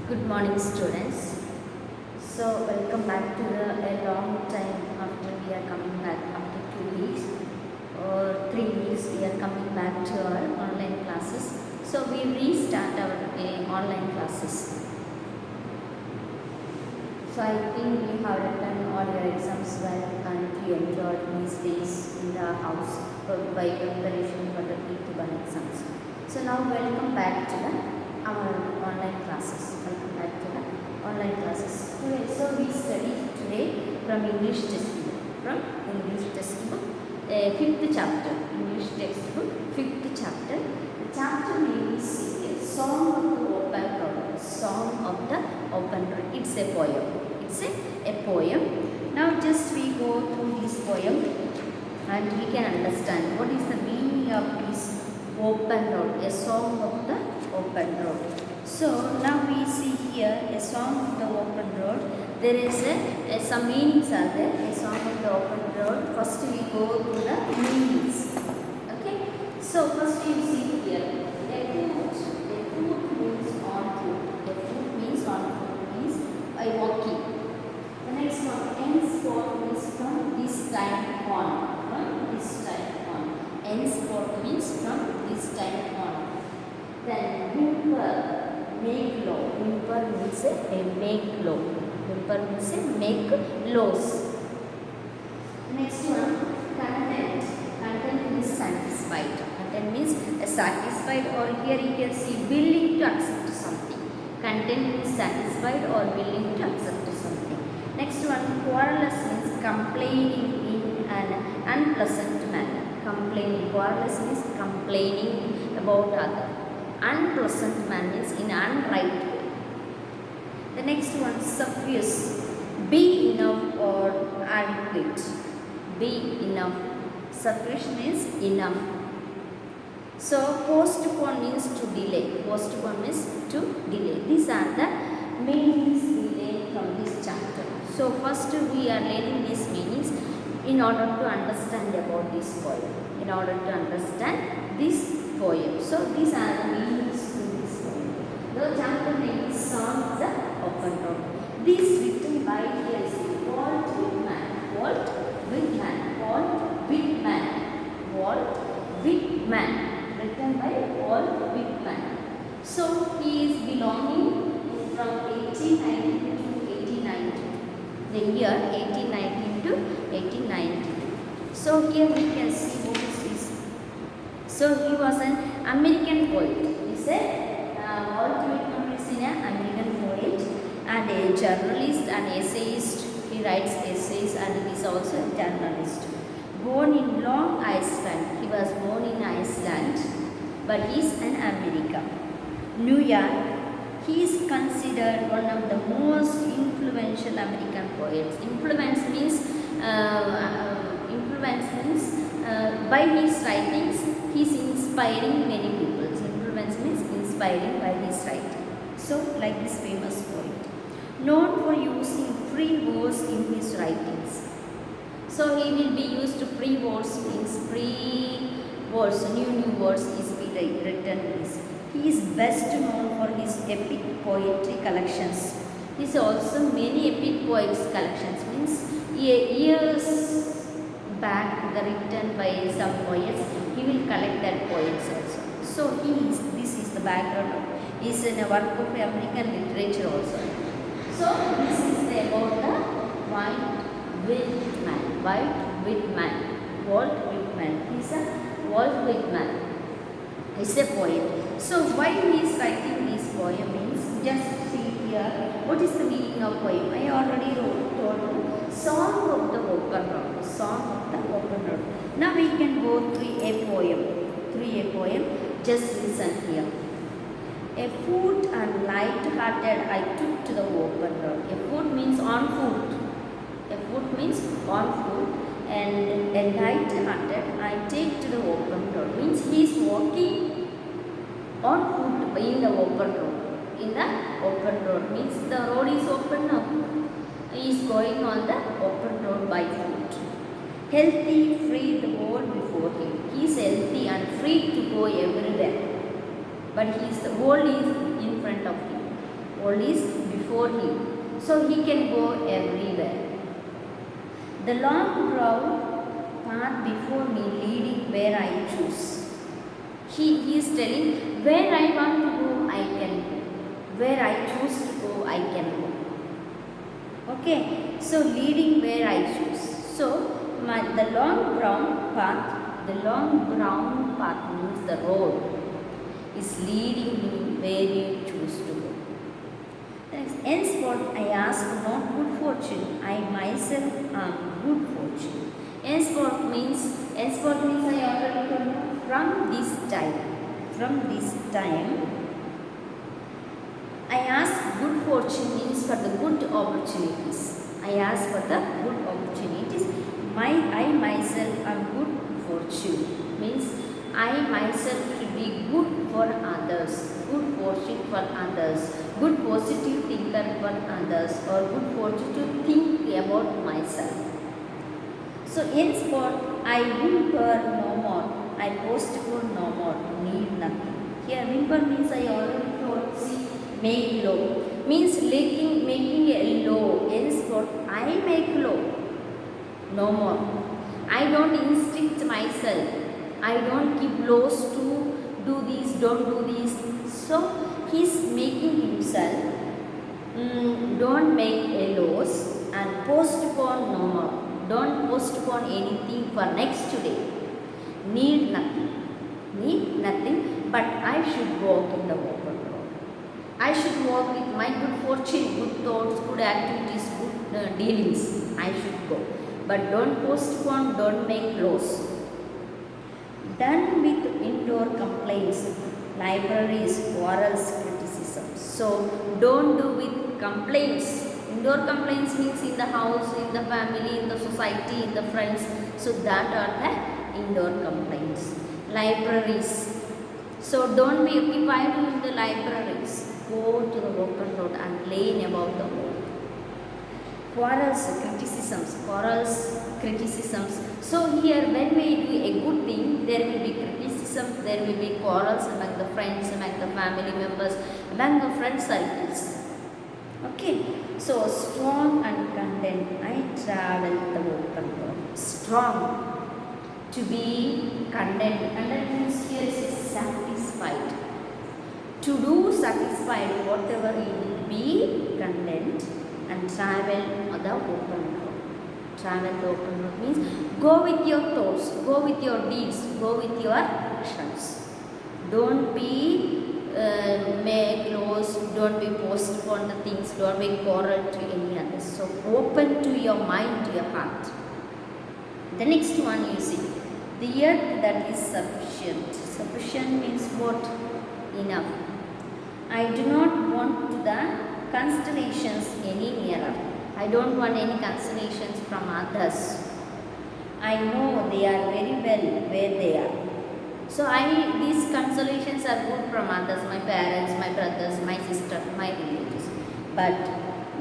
Good morning, students. So, welcome back to a long time after we are coming back after 2 weeks or 3 weeks. We are coming back to our online classes. So, we restart our online classes. So, I think we have written all your exams well and you enjoyed these days in the house by preparation for the P2 exams. So, now welcome back to our online classes. Welcome back to the online classes. Today, so we study today from English textbook. From English textbook, fifth chapter. English textbook, fifth chapter. The chapter name is Song of the Open Road. Song of the Open Road. It's a poem. It's a poem. Now just we go through this poem and we can understand what is the meaning of this open road. A song of the open road. So now we see here a song of the open road. There is some meanings are there. A song of the open road. First we go to the meanings. Okay. So first you see here a foot. A foot means on foot. A foot means on foot means by walking. The next one, henceforth means from this time on. From this time on. Henceforth means from this time on. Then whimper, make low. Whimper means a make low. Whimper means a make lows. Next one, content. Content means satisfied. Content means satisfied, or here you can see willing to accept something. Content means satisfied or willing to accept something. Next one, quarrelous means complaining in an unpleasant manner. Complaining, quarrelous means complaining about other. Unpleasant manner means in an unright way. The next one, suffice. Be enough or adequate. Be enough. Sufficient means enough. So postpone means to delay. Postpone means to delay. These are the meanings we learn from this chapter. So first we are learning these meanings in order to understand about this poem. In order to understand this poem. So these are the meanings to this poem. The chapter name is Song of the Open Road. This written by here is Walt Whitman. Walt Whitman. Walt Whitman. Walt Whitman. Written by Walt Whitman. So he is belonging from 1819 to 1890. The year 1819 to 1890. So here we can see what is this. So he was an American poet. He said Walt Whitman is an American poet and a journalist and essayist. He writes essays and he is also a journalist. Born in Long Island. He was born in Iceland, but he is an American. New York. He is considered one of the most influential American poets. Influence means by his writings, he is inspiring many people. Influence means inspiring by his writing. So, like this famous poet, known for using free verse in his writings. So, he will be used to free verse means free verse, new words is written in this. He is best known for his epic poetry collections. He is also many epic poets collections means years back the written by some poets. He will collect that poets also. So this is the background. He is in a work of American literature also. So this is about the Walt Whitman. Walt Whitman. He is a Walt Whitman. Is a poet. So why he is writing this poem means, just see here, what is the meaning of poem? I already told you, Song of the Open Road. Song of the Open Road. Now we can go through a poem. Just listen here. A foot and light-hearted I took to the open road. A foot means on foot. A foot means on foot. And a light-hearted I take to the open road means he is walking on foot in the open road. In the open road means the road is open now. He is going on the open road by foot. Healthy, free, the world before him. He is healthy and free to go everywhere. But the world is in front of him. World is before him. So he can go everywhere. The long brown path before me leading where I choose. He is telling where I want to go, I can go. Where I choose to go, I can go. Okay, so leading where I choose. So the long brown path means the road is leading me where you choose to go. Henceforth I ask not good fortune, I myself am good fortune. Henceforth means I already told you from this time I ask good fortune means for the good opportunities. I ask for the good opportunities. I myself am good fortune means I myself should be good for others, good fortune for others, good positive thinker for others, or good fortune to think about myself. So henceforth I whimper no more, I postpone no more, need nothing. Here whimper means I already told, see, make low means making a low. Henceforth I make low no more. I don't instruct myself. I don't give laws to do this, don't do this. So he's making himself don't make a laws and postpone no more. Don't postpone anything for next day. Need nothing, but I should walk in the open road. I should walk with my good fortune, good thoughts, good activities, good dealings. I should go. But don't postpone, don't make laws. Done with indoor complaints, libraries, quarrels, criticisms. So don't do with complaints. Indoor complaints means in the house, in the family, in the society, in the friends. So that are the indoor complaints. Libraries. So don't be occupied in the libraries. Go to the open road and learn about the world. Quarrels, criticisms. So here when we do a good thing, there will be criticisms, there will be quarrels among the friends, among the family members, among the friend circles. Okay, so strong and content, I travel the open road. Strong, to be content. Content means here is satisfied. To do satisfied, whatever you will be content and travel on the open road. Travel the open road means go with your thoughts, go with your deeds, go with your actions. Don't be make laws, don't be postpone the things, don't be quarrel to any others. So open to your mind, to your heart. The next one you see, the earth that is sufficient. Sufficient means what? Enough. I do not want to the constellations any nearer. I don't want any constellations from others. I know they are very well where they are. So these consolations are good from others, my parents, my brothers, my sister, my relatives. But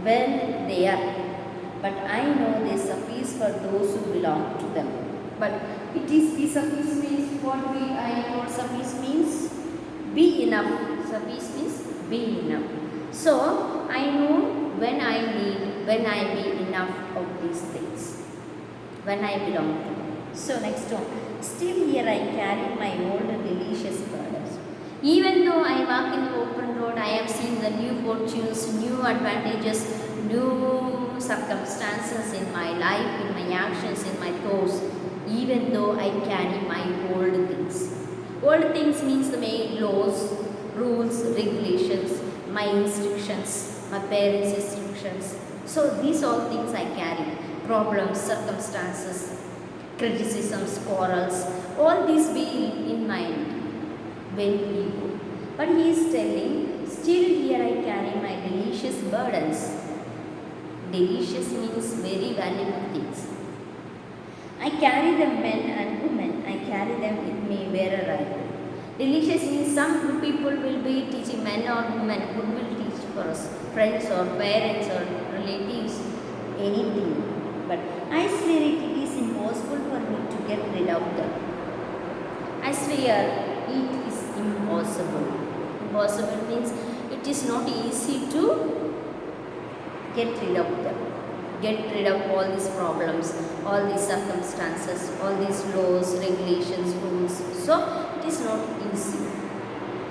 when they are, but I know they suffice for those who belong to them. But it is be suffice means what suffice means be enough. Suffice means be enough. So I know when I need, when I be enough of these things, when I belong to them. So next one. Still here I carry my old delicious burdens. Even though I walk in the open road, I have seen the new fortunes, new advantages, new circumstances in my life, in my actions, in my thoughts. Even though I carry my old things. Old things means the main laws, rules, regulations, my instructions, my parents' instructions. So these all things I carry. Problems, circumstances, criticisms, quarrels, all these be in mind when we go. But he is telling, still here I carry my delicious burdens. Delicious means very valuable things. I carry them men and women, I carry them with me wherever I go. Delicious means some good people will be teaching, men or women, who will teach for us, friends or parents or relatives, anything. But I swear it is impossible for me to get rid of them. I swear it is impossible. Impossible means it it is not easy to get rid of them, get rid of all these problems, all these circumstances, all these laws, regulations, rules. So it is not easy.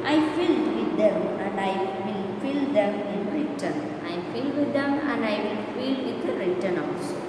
I filled with them and I will fill them in return. I fill with them and I will fill with the return also.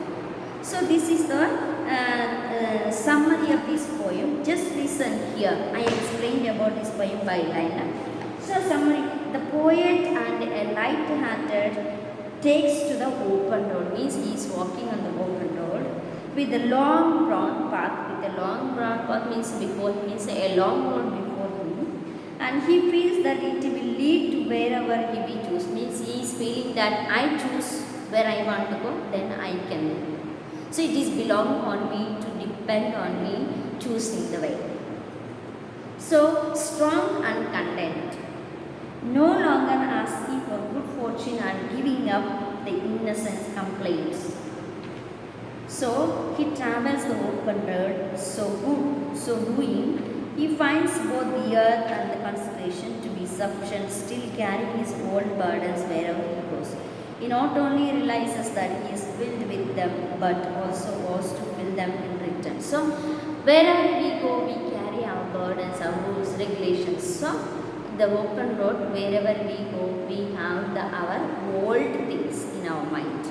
So this is the summary of this poem. Just listen here. I explained about this poem by line. So summary: the poet and a light-hearted takes to the open road, means he is walking on the open road with a long brown path. With a long brown path means before him is a long road before him, and he feels that it will lead to wherever he will choose. Means he is feeling that I choose where I want to go, then I can. So it is belong on me to depend on me choosing the way. So strong and content, no longer asking for good fortune and giving up the innocent complaints. So he travels the open road, so good, so doing, he finds both the earth and the constellation to be sufficient, still carrying his old burdens wherever he goes. He not only realizes that he is filled with them, but also wants to fill them in return. So wherever we go, we carry our burdens, our rules, regulations. So the open road, wherever we go, we have our old things in our mind.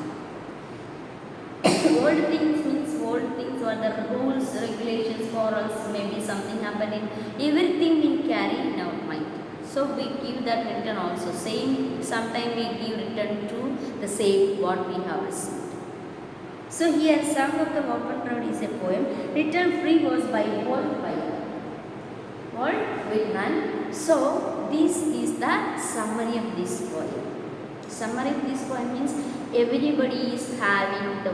Old things means old things or the rules, regulations, morals, maybe something happening. Everything we carry in our mind. So we give that return also. Same, sometimes we give return to the same what we have received. So here, Song of the Open Road is a poem written free verse by Walt Whitman. So this is the summary of this poem. Summary of this poem means everybody is having the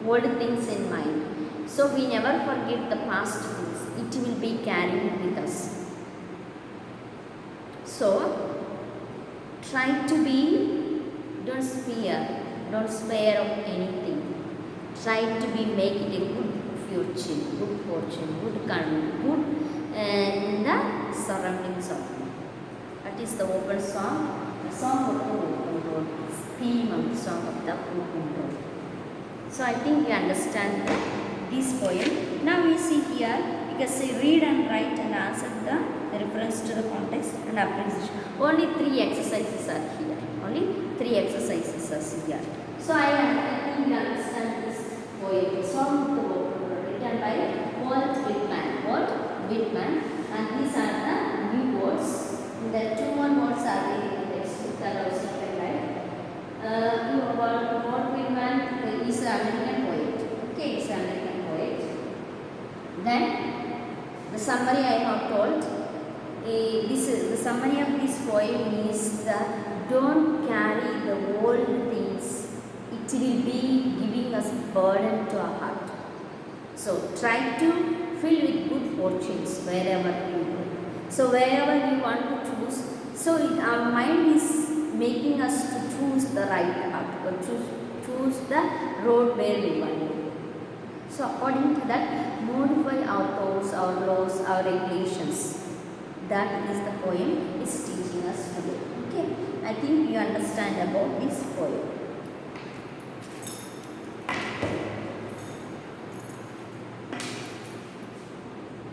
old things in mind. So we never forget the past things. It will be carrying with us. So try to be, don't spare of anything. Try to be make it a good fortune, good karma, good in the surroundings of you. That is the open song, the song of the open road, theme of the song of the open road. So I think you understand this poem. Now we see here, you can say read and write and answer the reference to the context and appreciation. Only 3 exercises are here. Only 3 exercises are here. So I think you understand this poem, Song of the Open Road, written by Walt Whitman, and these are the new words. The 2 more words are there in the textbook that are also written. Walt Whitman is an American poet. Okay, it's an American poet. Then the summary I have told. This is the summary of this poem is that don't carry the old things. It will be giving us burden to our heart. So try to fill with good fortunes wherever you go. So wherever we want to choose, so our mind is making us to choose the right path or choose the road where we want to go. So according to that, modify our thoughts, our laws, our regulations. That is the poem is teaching us today. Okay, I think you understand about this poem.